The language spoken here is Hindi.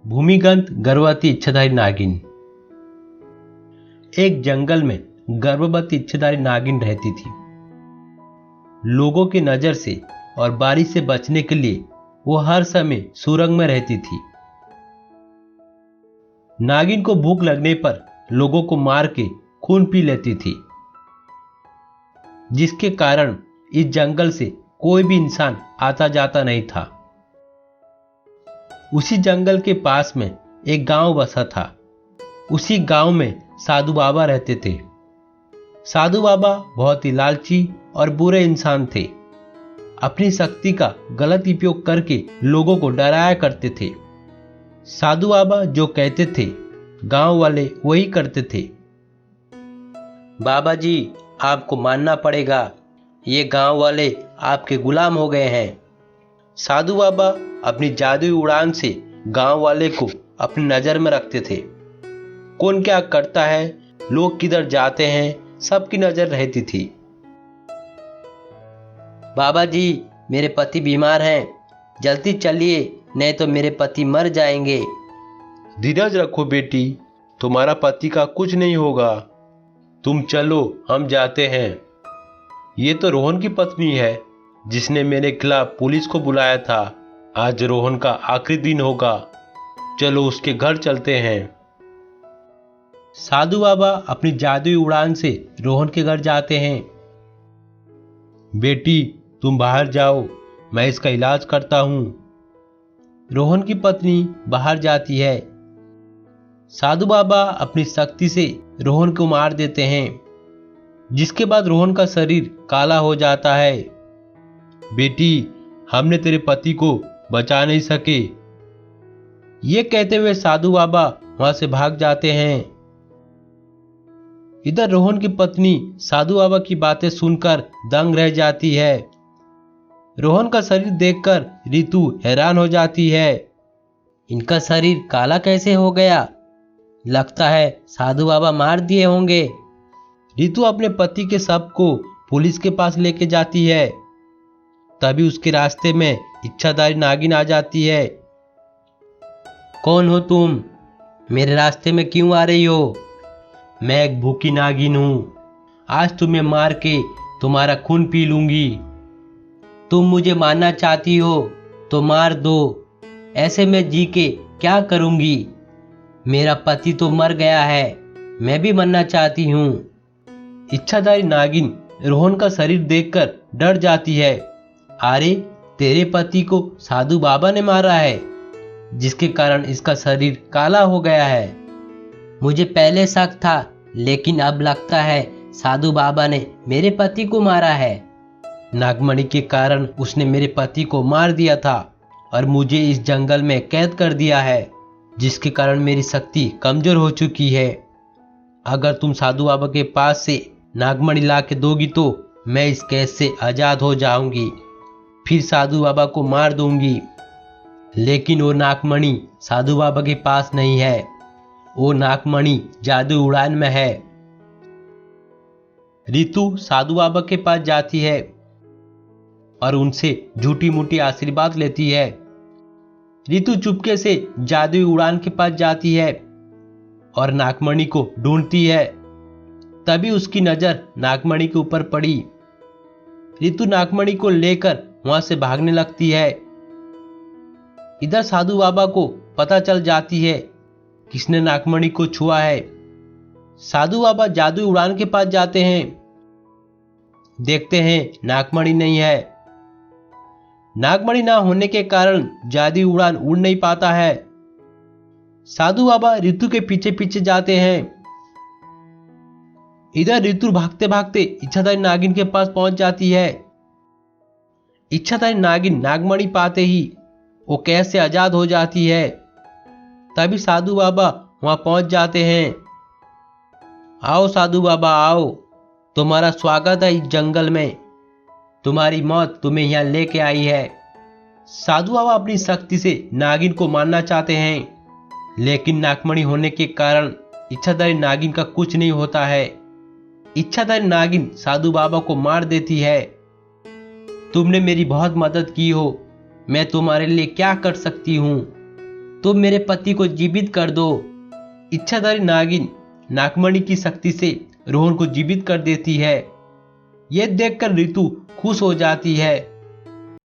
भूमिगत गर्भवती इच्छाधारी नागिन। एक जंगल में गर्भवती इच्छाधारी नागिन रहती थी। लोगों की नजर से और बारिश से बचने के लिए वो हर समय सुरंग में रहती थी। नागिन को भूख लगने पर लोगों को मार के खून पी लेती थी, जिसके कारण इस जंगल से कोई भी इंसान आता जाता नहीं था। उसी जंगल के पास में एक गांव बसा था। उसी गांव में साधु बाबा रहते थे। साधु बाबा बहुत ही लालची और बुरे इंसान थे। अपनी शक्ति का गलत उपयोग करके लोगों को डराया करते थे। साधु बाबा जो कहते थे गांव वाले वही करते थे। बाबा जी, आपको मानना पड़ेगा, ये गांव वाले आपके गुलाम हो गए हैं। साधु बाबा अपनी जादुई उड़ान से गांव वाले को अपनी नजर में रखते थे। कौन क्या करता है, लोग किधर जाते हैं, सबकी नजर रहती थी। बाबा जी, मेरे पति बीमार हैं, जल्दी चलिए, नहीं तो मेरे पति मर जाएंगे। धीरज रखो बेटी, तुम्हारा पति का कुछ नहीं होगा। तुम चलो, हम जाते हैं। ये तो रोहन की पत्नी है, जिसने मेरे खिलाफ पुलिस को बुलाया था। आज रोहन का आखिरी दिन होगा, चलो उसके घर चलते हैं। साधु बाबा अपनी जादुई उड़ान से रोहन के घर जाते हैं। बेटी, तुम बाहर जाओ, मैं इसका इलाज करता हूं। रोहन की पत्नी बाहर जाती है। साधु बाबा अपनी शक्ति से रोहन को मार देते हैं, जिसके बाद रोहन का शरीर काला हो जाता है। बेटी, हमने तेरे पति को बचा नहीं सके। ये कहते हुए साधु बाबा वहां से भाग जाते हैं। इधर रोहन की पत्नी साधु बाबा की बातें सुनकर दंग रह जाती है। रोहन का शरीर देखकर रितु हैरान हो जाती है। इनका शरीर काला कैसे हो गया? लगता है साधु बाबा मार दिए होंगे। रितु अपने पति के शव को पुलिस के पास लेके जाती है। तभी उसके रास्ते में इच्छाधारी नागिन आ जाती है। कौन हो तुम? मेरे रास्ते में क्यों आ रही हो? मैं एक भूखी नागिन हूं। आज तुम्हें मार के तुम्हारा खून पी लूंगी। तुम मुझे मारना चाहती हो तो मार दो, ऐसे में जी के क्या करूंगी? मेरा पति तो मर गया है, मैं भी मरना चाहती हूं। इच्छाधारी नागिन रोहन का शरीर देखकर डर जाती है। अरे, तेरे पति को साधु बाबा ने मारा है, जिसके कारण इसका शरीर काला हो गया है। मुझे पहले शक था, लेकिन अब लगता है साधु बाबा ने मेरे पति को मारा है। नागमणि के कारण उसने मेरे पति को मार दिया था और मुझे इस जंगल में कैद कर दिया है, जिसके कारण मेरी शक्ति कमजोर हो चुकी है। अगर तुम साधु बाबा के पास से नागमणि ला के दोगी तो मैं इस कैद से आजाद हो जाऊंगी, फिर साधु बाबा को मार दूंगी। लेकिन वो नागमणि साधु बाबा के पास नहीं है, वो नागमणि जादू उड़ान में है। रितु साधु बाबा के पास जाती है और उनसे झूठी मूठी आशीर्वाद लेती है। रितु चुपके से जादुई उड़ान के पास जाती है और नागमणि को ढूंढती है। तभी उसकी नजर नागमणि के ऊपर पड़ी। रितु नागमणि को लेकर वहां से भागने लगती है। इधर साधु बाबा को पता चल जाती है किसने नागमणि को छुआ है। साधु बाबा जादुई उड़ान के पास जाते हैं। देखते हैं नागमणि नहीं है। नागमणि ना होने के कारण जादुई उड़ान उड़ नहीं पाता है। साधु बाबा ऋतु के पीछे पीछे जाते हैं। इधर ऋतु भागते भागते इच्छाधारी नागिन के पास पहुंच जाती है। इच्छाधारी नागिन नागमणि पाते ही वो कैद से आजाद हो जाती है। तभी साधु बाबा वहां पहुंच जाते हैं। आओ साधु बाबा आओ, तुम्हारा स्वागत है इस जंगल में। तुम्हारी मौत तुम्हें यहां लेके आई है। साधु बाबा अपनी शक्ति से नागिन को मारना चाहते हैं, लेकिन नागमणि होने के कारण इच्छाधारी नागिन का कुछ नहीं होता है। इच्छाधारी नागिन साधु बाबा को मार देती है। तुमने मेरी बहुत मदद की हो, मैं तुम्हारे लिए क्या कर सकती हूँ? तुम मेरे पति को जीवित कर दो। इच्छाधारी नागिन नागमणि की शक्ति से रोहन को जीवित कर देती है। यह देखकर ऋतु खुश हो जाती है